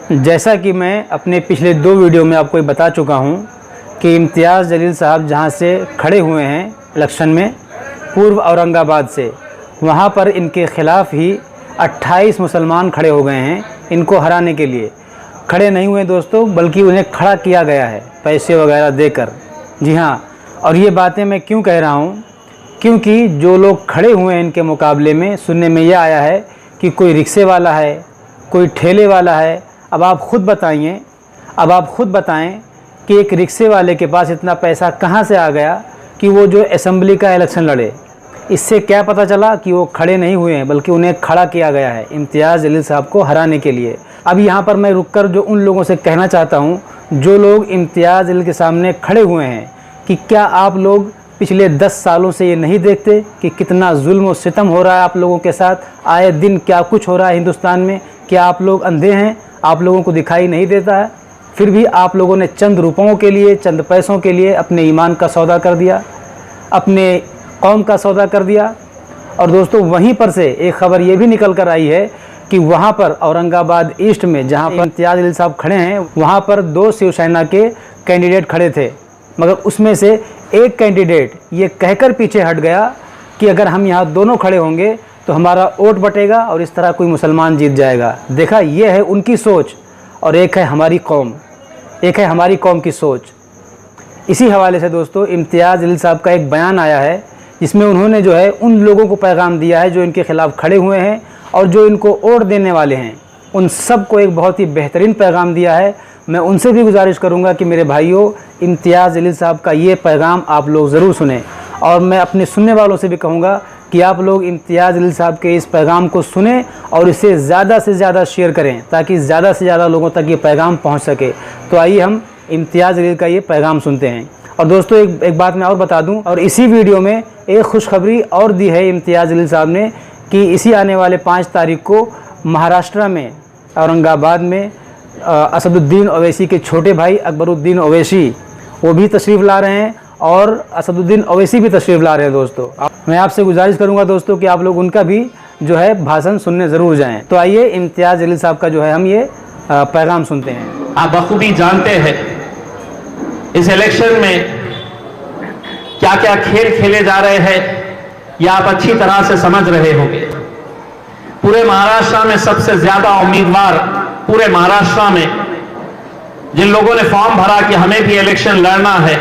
जैसा कि मैं अपने पिछले 2 वीडियो में आपको बता चुका हूं कि इम्तियाज़ जलील साहब जहां से खड़े हुए हैं इलेक्शन में पूर्व औरंगाबाद से, वहां पर इनके ख़िलाफ़ ही 28 मुसलमान खड़े हो गए हैं इनको हराने के लिए। खड़े नहीं हुए दोस्तों, बल्कि उन्हें खड़ा किया गया है पैसे वगैरह देकर। जी हाँ, और ये बातें मैं क्यों कह रहा हूँ, क्योंकि जो लोग खड़े हुए हैं इनके मुकाबले में, सुनने में यह आया है कि कोई रिक्शे वाला है, कोई ठेले वाला है। अब आप खुद बताएं कि एक रिक्शे वाले के पास इतना पैसा कहाँ से आ गया कि वो जो असेंबली का इलेक्शन लड़े। इससे क्या पता चला कि वो खड़े नहीं हुए हैं, बल्कि उन्हें खड़ा किया गया है इम्तियाज़ जलील साहब को हराने के लिए। अब यहाँ पर मैं रुककर जो उन लोगों से कहना चाहता हूँ जो लोग इम्तियाज़ जलील के सामने खड़े हुए हैं, कि क्या आप लोग पिछले 10 सालों से ये नहीं देखते कि कितना जुल्म और सितम हो रहा है आप लोगों के साथ? आए दिन क्या कुछ हो रहा है हिंदुस्तान में। क्या आप लोग अंधे हैं? आप लोगों को दिखाई नहीं देता है? फिर भी आप लोगों ने चंद रुपयों के लिए, चंद पैसों के लिए अपने ईमान का सौदा कर दिया, अपने कौम का सौदा कर दिया। और दोस्तों, वहीं पर से एक ख़बर ये भी निकल कर आई है कि वहाँ पर औरंगाबाद ईस्ट में जहाँ पर इम्तियाज़ जलील साहब खड़े हैं, वहाँ पर 2 शिवसेना के कैंडिडेट खड़े थे, मगर उसमें से एक कैंडिडेट ये कहकर पीछे हट गया कि अगर हम यहाँ दोनों खड़े होंगे तो हमारा वोट बटेगा और इस तरह कोई मुसलमान जीत जाएगा। देखा, ये है उनकी सोच, और एक है हमारी कौम की सोच। इसी हवाले से दोस्तों, इम्तियाज़ जलील साहब का एक बयान आया है जिसमें उन्होंने जो है उन लोगों को पैगाम दिया है जो इनके ख़िलाफ़ खड़े हुए हैं और जो इनको वोट देने वाले हैं, उन सब को एक बहुत ही बेहतरीन पैगाम दिया है। मैं उनसे भी गुजारिश करूंगा कि मेरे भाइयों, इम्तियाज़ जलील साहब का ये पैगाम आप लोग ज़रूर सुने, और मैं अपने सुनने वालों से भी कहूँगा कि आप लोग इम्तियाज़ जलील साहब के इस पैगाम को सुने और इसे ज़्यादा से ज़्यादा शेयर करें ताकि ज़्यादा से ज़्यादा लोगों तक ये पैगाम पहुँच सके। तो आइए हम इम्तियाज़ जलील का ये पैगाम सुनते हैं। और दोस्तों, एक बात मैं और बता दूं, और इसी वीडियो में एक खुशखबरी और दी है इम्तियाज़ जलील साहब ने कि इसी आने वाले 5 तारीख को महाराष्ट्र में औरंगाबाद में असदुद्दीन ओवैसी के छोटे भाई अकबरुद्दीन ओवैसी वो भी तशरीफ़ ला रहे हैं और असदुद्दीन ओवैसी भी तशरीफ़ ला रहे हैं। दोस्तों, मैं आपसे गुजारिश करूंगा दोस्तों कि आप लोग उनका भी जो है भाषण सुनने ज़रूर जाएं। तो आइए इम्तियाज़ जलील साहब का जो है हम ये पैगाम सुनते हैं। आप बखूबी जानते हैं इस इलेक्शन में क्या क्या खेल खेले जा रहे हैं, या आप अच्छी तरह से समझ रहे होंगे। पूरे महाराष्ट्र में सबसे ज्यादा उम्मीदवार, पूरे महाराष्ट्र में जिन लोगों ने फॉर्म भरा कि हमें भी इलेक्शन लड़ना है,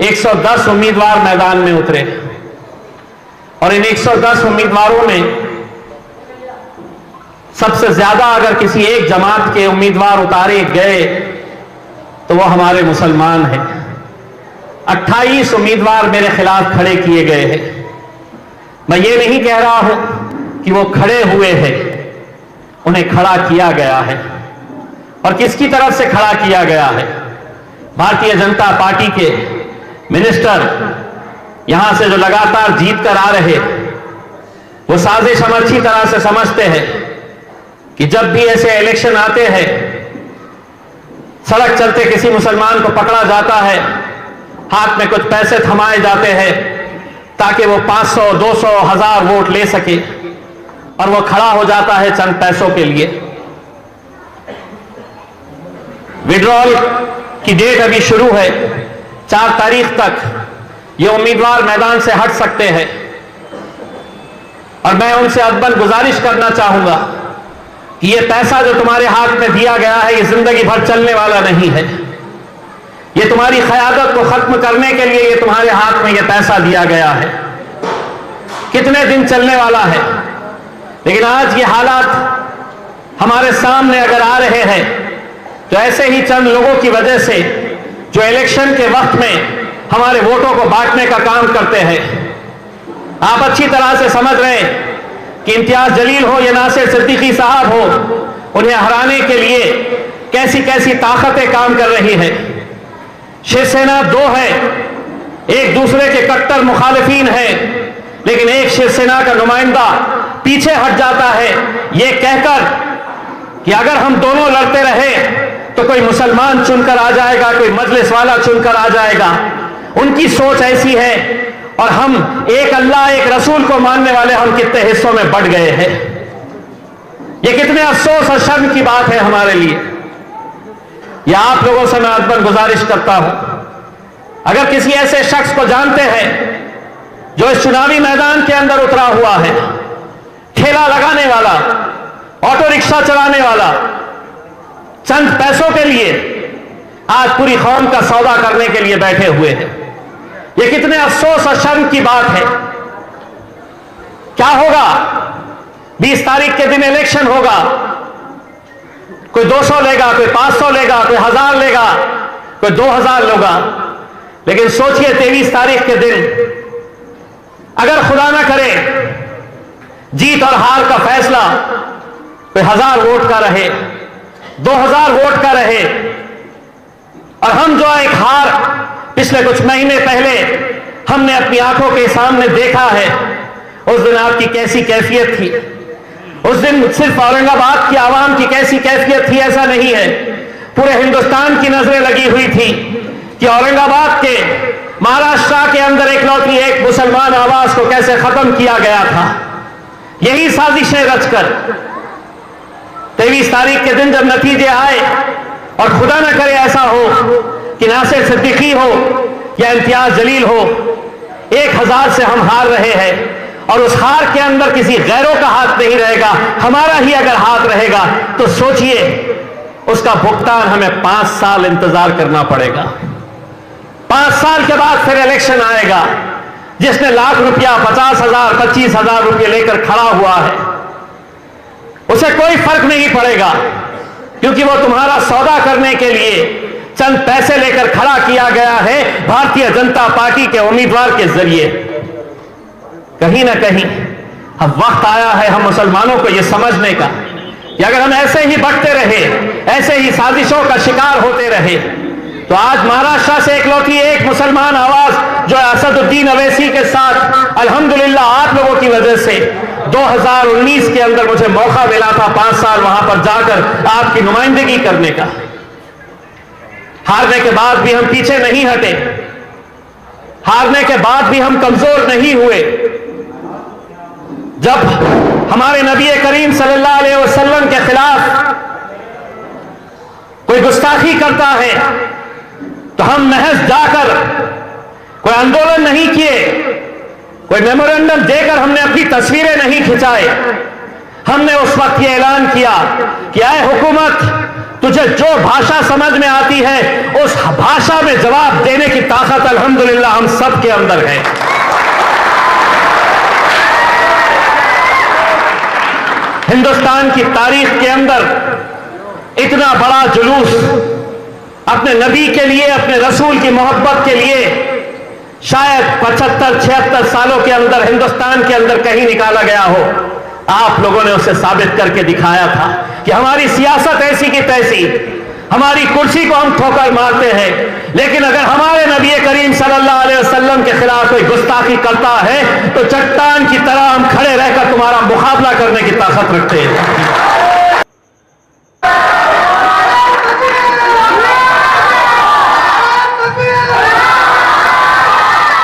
110 उम्मीदवार मैदान में उतरे, और इन 110 उम्मीदवारों में सबसे ज्यादा अगर किसी एक जमात के उम्मीदवार उतारे गए तो वो हमारे मुसलमान हैं। 28 उम्मीदवार मेरे खिलाफ खड़े किए गए हैं। मैं ये नहीं कह रहा हूं कि वो खड़े हुए हैं, उन्हें खड़ा किया गया है। और किसकी तरफ से खड़ा किया गया है? भारतीय जनता पार्टी के मिनिस्टर यहां से जो लगातार जीत कर आ रहे, वो साजिश हम अच्छी तरह से समझते हैं कि जब भी ऐसे इलेक्शन आते हैं, सड़क चलते किसी मुसलमान को पकड़ा जाता है, हाथ में कुछ पैसे थमाए जाते हैं ताकि वो 500, 200, 1000 वोट ले सके, और वो खड़ा हो जाता है चंद पैसों के लिए। विड्रॉल की डेट अभी शुरू है, 4 तारीख तक ये उम्मीदवार मैदान से हट सकते हैं, और मैं उनसे अदबन गुजारिश करना चाहूंगा कि ये पैसा जो तुम्हारे हाथ में दिया गया है, ये जिंदगी भर चलने वाला नहीं है। ये तुम्हारी क़यादत को खत्म करने के लिए ये तुम्हारे हाथ में ये पैसा दिया गया है, कितने दिन चलने वाला है। लेकिन आज ये हालात हमारे सामने अगर आ रहे हैं तो ऐसे ही चंद लोगों की वजह से जो इलेक्शन के वक्त में हमारे वोटों को बांटने का काम करते हैं। आप अच्छी तरह से समझ रहे हैं कि इम्तियाज़ जलील हो या नासिर सिद्दीकी साहब हो, उन्हें हराने के लिए कैसी कैसी ताकतें काम कर रही है। शिवसेना 2 है, एक दूसरे के कट्टर मुखालिफिन है, लेकिन एक शिवसेना का नुमाइंदा पीछे हट जाता है ये कहकर कि अगर हम दोनों लड़ते रहे तो कोई मुसलमान चुनकर आ जाएगा, कोई मजलिस वाला चुनकर आ जाएगा। उनकी सोच ऐसी है, और हम एक अल्लाह एक रसूल को मानने वाले हम कितने हिस्सों में बढ़ गए हैं। ये कितने अफसोस और शर्म की बात है हमारे लिए। या आप लोगों से मैं अदबन गुजारिश करता हूं, अगर किसी ऐसे शख्स को जानते हैं जो इस चुनावी मैदान के अंदर उतरा हुआ है, ठेला लगाने वाला, ऑटो रिक्शा चलाने वाला, चंद पैसों के लिए आज पूरी कौम का सौदा करने के लिए बैठे हुए हैं, ये कितने अफसोस और शर्म की बात है। क्या होगा? 20 तारीख के दिन इलेक्शन होगा, कोई 200 लेगा, कोई 500 लेगा, कोई 1000 लेगा, कोई 2000 लेगा। लेकिन सोचिए 23 तारीख के दिन अगर खुदा ना करे जीत और हार का फैसला कोई 1000 वोट का रहे, 2000 वोट का रहे, और हम जो एक हार पिछले कुछ महीने पहले हमने अपनी आंखों के सामने देखा है, उस दिन आपकी कैसी कैफियत थी। उस दिन सिर्फ औरंगाबाद की आवाम की कैसी कैफियत थी ऐसा नहीं है, पूरे हिंदुस्तान की नजरें लगी हुई थी कि औरंगाबाद के महाराष्ट्र के अंदर इकलौती एक मुसलमान आवाज को कैसे खत्म किया गया था। यही साजिशें रचकर 23 तारीख के दिन जब नतीजे आए, और खुदा न करे ऐसा हो कि नासिर सिद्दीकी हो या इम्तियाज जलील हो, 1000 से हम हार रहे हैं, और उस हार के अंदर किसी गैरों का हाथ नहीं रहेगा, हमारा ही अगर हाथ रहेगा, तो सोचिए उसका भुगतान हमें 5 साल इंतजार करना पड़ेगा। 5 साल के बाद फिर इलेक्शन आएगा। जिसने लाख रुपया, 50,000, 25,000 रुपये लेकर खड़ा हुआ है, उसे कोई फर्क नहीं पड़ेगा, क्योंकि वो तुम्हारा सौदा करने के लिए चंद पैसे लेकर खड़ा किया गया है भारतीय जनता पार्टी के उम्मीदवार के जरिए। कहीं ना कहीं अब वक्त आया है हम मुसलमानों को यह समझने का कि अगर हम ऐसे ही बढ़ते रहे, ऐसे ही साजिशों का शिकार होते रहे, तो आज महाराष्ट्र से इकलौती एक मुसलमान आवाज जो असदुद्दीन अवैसी के साथ अल्हम्दुलिल्लाह आप लोगों की वजह से 2019 के अंदर मुझे मौका मिला था 5 साल वहां पर जाकर आपकी नुमाइंदगी करने का। हारने के बाद भी हम पीछे नहीं हटे, हारने के बाद भी हम कमजोर नहीं हुए। जब हमारे नबी करीम सल्लल्लाहु अलैहि वसल्लम के खिलाफ कोई गुस्ताखी करता है, तो हम महज जाकर कोई आंदोलन नहीं किए, कोई मेमोरेंडम देकर हमने अपनी तस्वीरें नहीं खिंचाए। हमने उस वक्त यह ऐलान किया कि आए हुकूमत, तुझे जो भाषा समझ में आती है उस भाषा में जवाब देने की ताकत अल्हम्दुलिल्लाह हम सब के अंदर है। हिंदुस्तान की तारीख के अंदर इतना बड़ा जुलूस अपने नबी के लिए, अपने रसूल की मोहब्बत के लिए शायद 75-76 सालों के अंदर हिंदुस्तान के अंदर कहीं निकाला गया हो। आप लोगों ने उसे साबित करके दिखाया था कि हमारी सियासत ऐसी की तैसी, हमारी कुर्सी को हम ठोकर मारते हैं, लेकिन अगर हमारे नबी करीम सल्लल्लाहु अलैहि वसल्लम के खिलाफ कोई गुस्ताखी करता है तो चट्टान की तरह हम खड़े रहकर तुम्हारा मुकाबला करने की ताकत रखते हैं।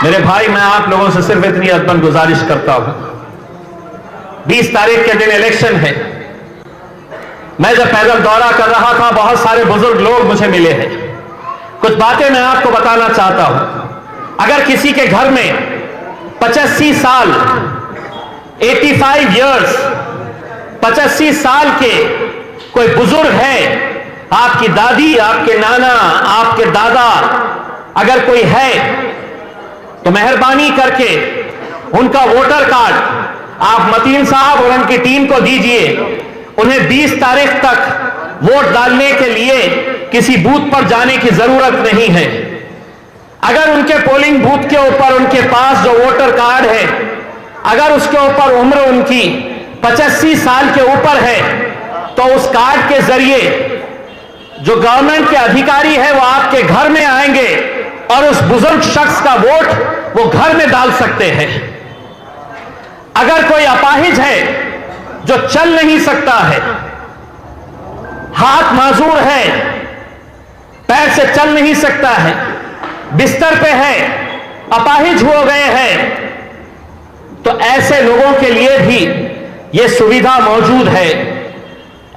मेरे भाई, मैं आप लोगों से सिर्फ इतनी अदबन गुजारिश करता हूं, 20 तारीख के दिन इलेक्शन है। मैं जब पैदल दौरा कर रहा था, बहुत सारे बुजुर्ग लोग मुझे मिले हैं। कुछ बातें मैं आपको बताना चाहता हूं। अगर किसी के घर में 85 साल 85 इयर्स 85 साल के कोई बुजुर्ग है, आपकी दादी, आपके नाना, आपके दादा अगर कोई है, तो मेहरबानी करके उनका वोटर कार्ड आप मतीन साहब और उनकी टीम को दीजिए। उन्हें 20 तारीख तक वोट डालने के लिए किसी बूथ पर जाने की जरूरत नहीं है। अगर उनके पोलिंग बूथ के ऊपर उनके पास जो वोटर कार्ड है, अगर उसके ऊपर उम्र उनकी 85 साल के ऊपर है, तो उस कार्ड के जरिए जो गवर्नमेंट के अधिकारी है वो आपके घर में आएंगे और उस बुजुर्ग शख्स का वोट वो घर में डाल सकते हैं। अगर कोई अपाहिज है जो चल नहीं सकता है, हाथ माजूर है, पैर से चल नहीं सकता है, बिस्तर पे है, अपाहिज हो गए हैं, तो ऐसे लोगों के लिए भी यह सुविधा मौजूद है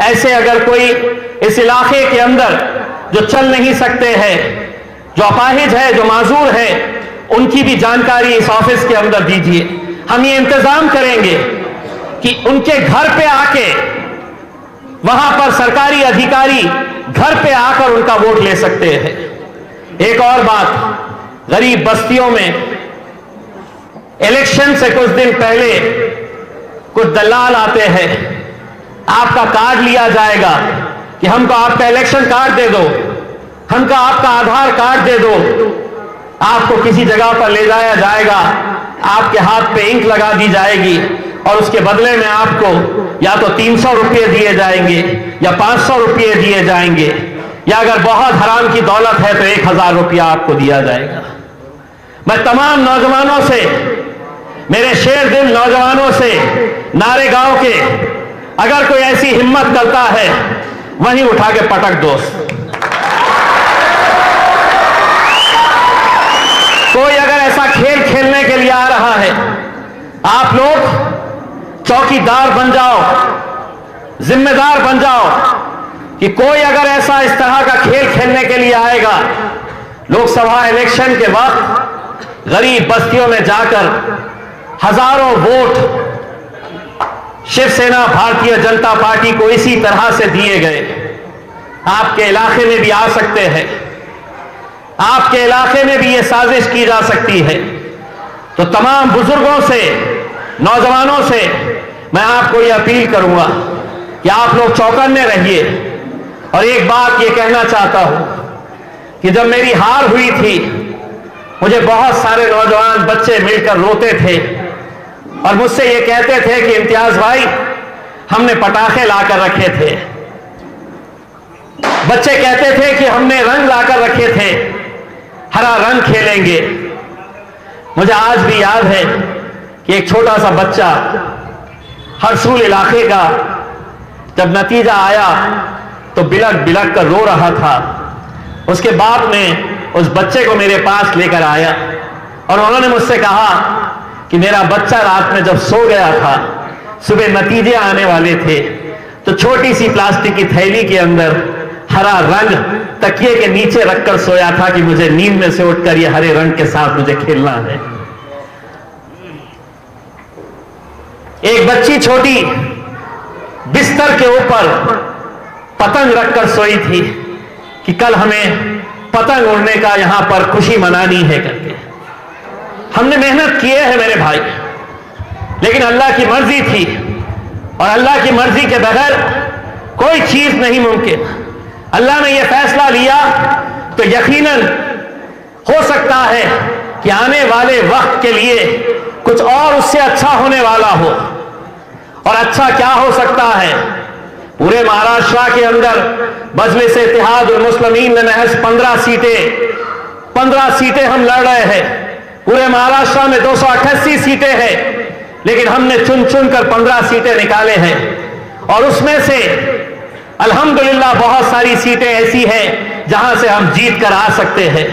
ऐसे अगर कोई इस इलाके के अंदर जो चल नहीं सकते हैं, जो अपाहिज है, जो माजूर है, उनकी भी जानकारी इस ऑफिस के अंदर दीजिए। हम ये इंतजाम करेंगे कि उनके घर पे आके, वहां पर सरकारी अधिकारी घर पे आकर उनका वोट ले सकते हैं। एक और बात, गरीब बस्तियों में इलेक्शन से कुछ दिन पहले कुछ दलाल आते हैं, आपका कार्ड लिया जाएगा कि हमको आपका इलेक्शन कार्ड दे दो, हमको आपका आधार कार्ड दे दो। आपको किसी जगह पर ले जाया जाएगा, आपके हाथ पे इंक लगा दी जाएगी और उसके बदले में आपको या तो 300 रुपये दिए जाएंगे या 500 रुपये दिए जाएंगे, या अगर बहुत हराम की दौलत है तो 1000 रुपया आपको दिया जाएगा। मैं तमाम नौजवानों से, मेरे शेर दिल नौजवानों से नारे गांव के, अगर कोई ऐसी हिम्मत करता है वहीं उठा के पटक दो। कोई अगर ऐसा खेल खेलने के लिए आ रहा है, आप लोग चौकीदार बन जाओ, जिम्मेदार बन जाओ कि कोई अगर ऐसा इस तरह का खेल खेलने के लिए आएगा, लोकसभा इलेक्शन के वक्त गरीब बस्तियों में जाकर हजारों वोट शिवसेना भारतीय जनता पार्टी को इसी तरह से दिए गए। आपके इलाके में भी आ सकते हैं, आपके इलाके में भी यह साजिश की जा सकती है। तो तमाम बुजुर्गों से, नौजवानों से मैं आपको यह अपील करूंगा कि आप लोग चौकन्ने रहिए। और एक बात यह कहना चाहता हूं कि जब मेरी हार हुई थी, मुझे बहुत सारे नौजवान बच्चे मिलकर रोते थे और मुझसे ये कहते थे कि इम्तियाज भाई, हमने पटाखे लाकर रखे थे। बच्चे कहते थे कि हमने रंग लाकर रखे थे, हरा रंग खेलेंगे। मुझे आज भी याद है कि एक छोटा सा बच्चा हरसूल इलाके का, जब नतीजा आया तो बिलक बिलक कर रो रहा था। उसके बाप ने उस बच्चे को मेरे पास लेकर आया और उन्होंने मुझसे कहा कि मेरा बच्चा रात में जब सो गया था, सुबह नतीजे आने वाले थे, तो छोटी सी प्लास्टिक की थैली के अंदर हरा रंग तकिए के नीचे रखकर सोया था कि मुझे नींद में से उठकर ये हरे रंग के साथ मुझे खेलना है। एक बच्ची छोटी बिस्तर के ऊपर पतंग रखकर सोई थी कि कल हमें पतंग उड़ने का यहां पर खुशी मनानी है करके। हमने मेहनत किए है मेरे भाई, लेकिन अल्लाह की मर्जी थी और अल्लाह की मर्जी के बगैर कोई चीज नहीं मुमकिन। अल्लाह ने यह फैसला लिया तो यकीनन हो सकता है कि आने वाले वक्त के लिए कुछ और उससे अच्छा होने वाला हो। और अच्छा क्या हो सकता है? पूरे महाराष्ट्र के अंदर मजलिस इत्तेहादुल मुस्लिमीन में महज 15 सीटें हम लड़ रहे हैं। पूरे महाराष्ट्र में 288 सीटें हैं, लेकिन हमने चुन चुन कर 15 सीटें निकाले हैं और उसमें से अल्हम्दुलिल्लाह बहुत सारी सीटें ऐसी हैं जहां से हम जीत कर आ सकते हैं।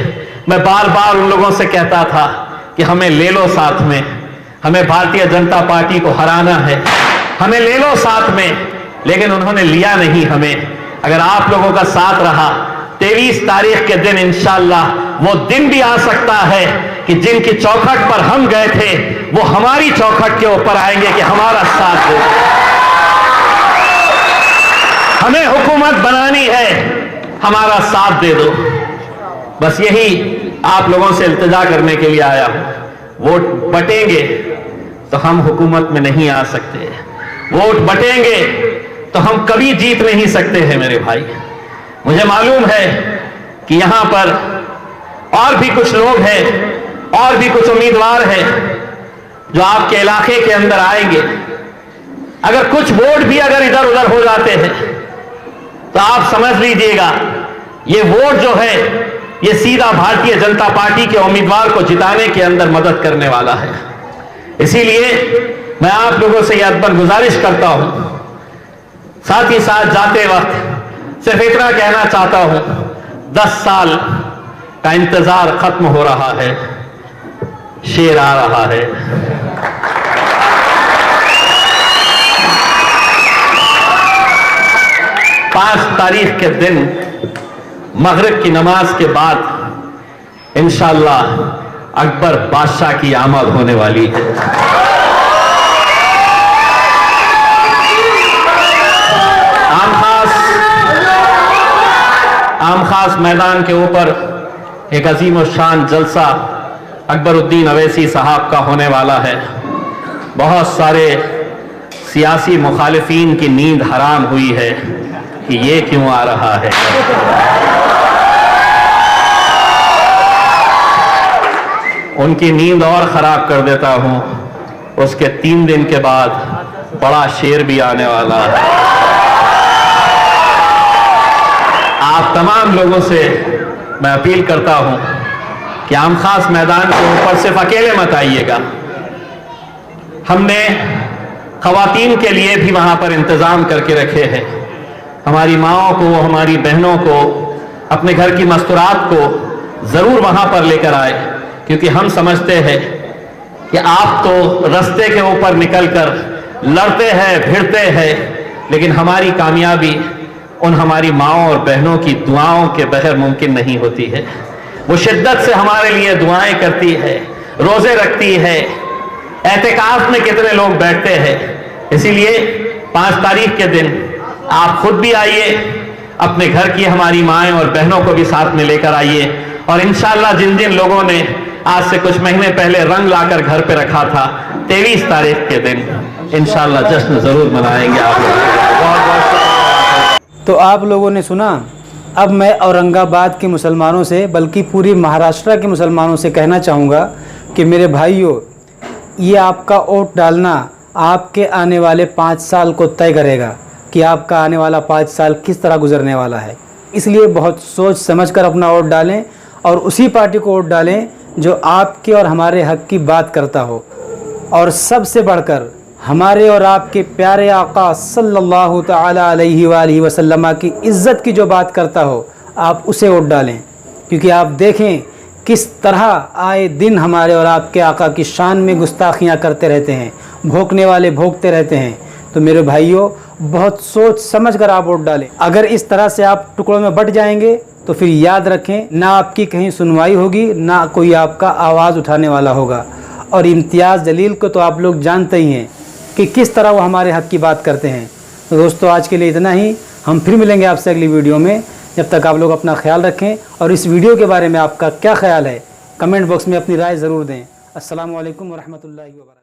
मैं बार बार उन लोगों से कहता था कि हमें ले लो साथ में, हमें भारतीय जनता पार्टी को हराना है, हमें ले लो साथ में, लेकिन उन्होंने लिया नहीं हमें। अगर आप लोगों का साथ रहा, 23 तारीख के दिन इंशाअल्लाह वो दिन भी आ सकता है कि जिनकी चौखट पर हम गए थे वो हमारी चौखट के ऊपर आएंगे कि हमारा साथ दो। हमें हुकूमत बनानी है, हमारा साथ दे दो। बस यही आप लोगों से इल्तिजा करने के लिए आया हूं। वोट बटेंगे तो हम हुकूमत में नहीं आ सकते, वोट बटेंगे तो हम कभी जीत नहीं सकते हैं मेरे भाई। मुझे मालूम है कि यहां पर और भी कुछ लोग हैं, और भी कुछ उम्मीदवार हैं जो आपके इलाके के अंदर आएंगे। अगर कुछ वोट भी अगर इधर उधर हो जाते हैं तो आप समझ लीजिएगा ये वोट जो है ये सीधा भारतीय जनता पार्टी के उम्मीदवार को जिताने के अंदर मदद करने वाला है। इसीलिए मैं आप लोगों से यह अदबन गुजारिश करता हूं, साथ ही साथ जाते वक्त सिर्फ इतना कहना चाहता हूं, 10 साल का इंतजार खत्म हो रहा है, शेर आ रहा है। 5 तारीख के दिन मगरिब की नमाज के बाद इंशाअल्लाह अकबर बादशाह की आमद होने वाली है। आम खास मैदान के ऊपर एक अजीम और शान जलसा अकबरुद्दीन अवैसी साहब का होने वाला है। बहुत सारे सियासी मुखालिफिन की नींद हराम हुई है कि ये क्यों आ रहा है। उनकी नींद और खराब कर देता हूं। उसके 3 दिन के बाद बड़ा शेर भी आने वाला है। आप तमाम लोगों से मैं अपील करता हूं कि आम खास मैदान के ऊपर सिर्फ अकेले मत आइएगा। हमने खवातीन के लिए भी वहां पर इंतजाम करके रखे हैं। हमारी माओं को, हमारी बहनों को, अपने घर की मस्तूरात को जरूर वहां पर लेकर आए, क्योंकि हम समझते हैं कि आप तो रास्ते के ऊपर निकलकर लड़ते हैं, भिड़ते हैं, लेकिन हमारी कामयाबी उन हमारी माओं और बहनों की दुआओं के बगैर मुमकिन नहीं होती है। वो शिद्दत से हमारे लिए दुआएं करती है, रोजे रखती है, एहतिकाफ में कितने लोग बैठते हैं। इसीलिए 5 तारीख के दिन आप खुद भी आइए, अपने घर की हमारी माएं और बहनों को भी साथ में लेकर आइए, और इंशाअल्लाह जिन जिन लोगों ने आज से कुछ महीने पहले रंग लाकर घर पे रखा था, 23 तारीख के दिन इंशाअल्लाह जश्न जरूर मनाएंगे। आप तो आप लोगों ने सुना। अब मैं औरंगाबाद के मुसलमानों से, बल्कि पूरी महाराष्ट्र के मुसलमानों से कहना चाहूँगा कि मेरे भाइयों, ये आपका वोट डालना आपके आने वाले 5 साल को तय करेगा कि आपका आने वाला 5 साल किस तरह गुजरने वाला है। इसलिए बहुत सोच समझकर अपना वोट डालें और उसी पार्टी को वोट डालें जो आपके और हमारे हक की बात करता हो, और सबसे बढ़कर हमारे और आपके प्यारे आका सल्लल्लाहु ताला अलैहि वसल्लम की इज़्ज़त की जो बात करता हो, आप उसे वोट डालें। क्योंकि आप देखें किस तरह आए दिन हमारे और आपके आका की शान में गुस्ताखियाँ करते रहते हैं, भोंकने वाले भोंकते रहते हैं। तो मेरे भाइयों, बहुत सोच समझ कर आप वोट डालें। अगर इस तरह से आप टुकड़ों में बट जाएंगे तो फिर याद रखें, ना आपकी कहीं सुनवाई होगी, ना कोई आपका आवाज़ उठाने वाला होगा। और इम्तियाज़ जलील को तो आप लोग जानते ही हैं कि किस तरह वो हमारे हक़ की बात करते हैं। तो दोस्तों, आज के लिए इतना ही। हम फिर मिलेंगे आपसे अगली वीडियो में। जब तक आप लोग अपना ख्याल रखें, और इस वीडियो के बारे में आपका क्या ख्याल है कमेंट बॉक्स में अपनी राय ज़रूर दें। अस्सलामु अलैकुम व रहमतुल्लाहि व बरकातहू।